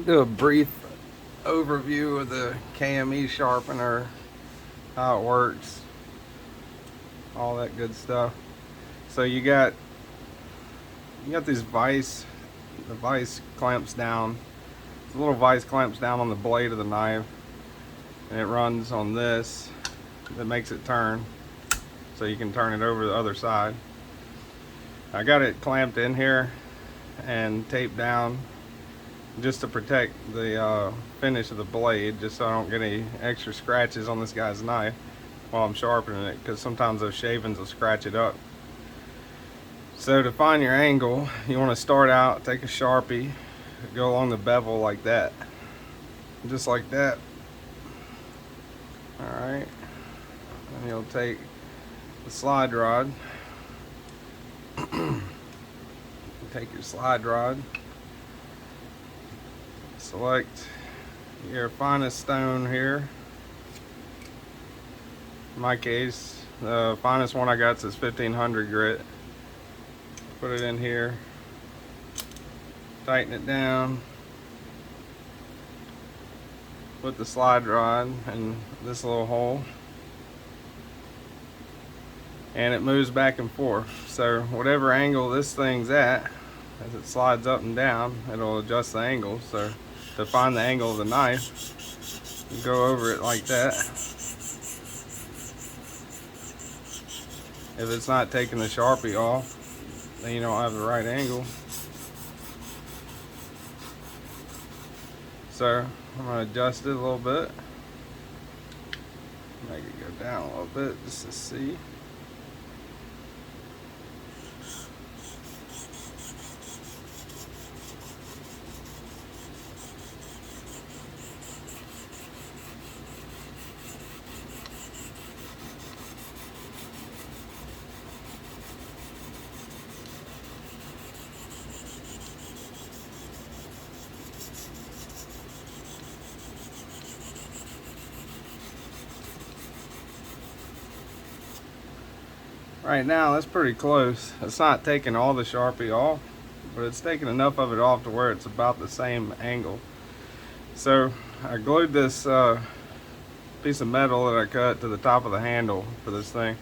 Do a brief overview of the KME sharpener, how it works, all that good stuff. So you got this vise. The vise clamps down. The little vise clamps down on the blade of the knife, and it runs on this. That makes it turn, so you can turn it over the other side. I got it clamped in here and taped down just to protect the finish of the blade, just so I don't get any extra scratches on this guy's knife while I'm sharpening it, because sometimes those shavings will scratch it up. So to find your angle, you want to start out, take a Sharpie, go along the bevel like that, just like that. Alright, and you'll take the slide rod. Take your slide rod, select your finest stone here. In my case, the finest one I got is 1500 grit. Put it in here, tighten it down, put the slide rod in this little hole, and it moves back and forth. So whatever angle this thing's at, as it slides up and down, it'll adjust the angle. So to find the angle of the knife, you go over it like that. If it's not taking the Sharpie off, then you don't have the right angle. So I'm going to adjust it a little bit, make it go down a little bit just to see. Right now that's pretty close. It's not taking all the Sharpie off, but it's taking enough of it off to where it's about the same angle. So I glued this piece of metal that I cut to the top of the handle for this thing.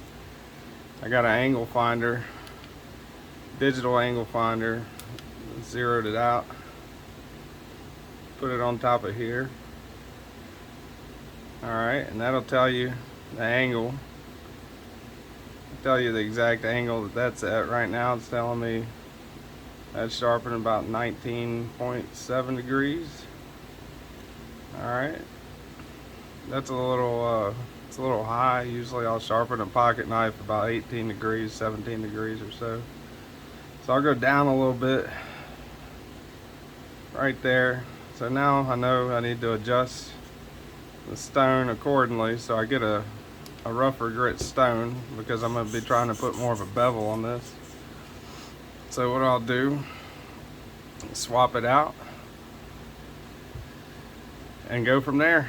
I got an angle finder, digital angle finder, zeroed it out, put it on top of here. Alright, and that'll tell you the angle. Tell you the exact angle that's at. Right now it's telling me that's sharpening about 19.7 degrees. Alright, that's it's a little high. Usually I'll sharpen a pocket knife about 18 degrees, 17 degrees or so. So I'll go down a little bit right there. So now I know I need to adjust the stone accordingly, so I get a rougher grit stone, because I'm going to be trying to put more of a bevel on this. So what I'll do, swap it out and go from there.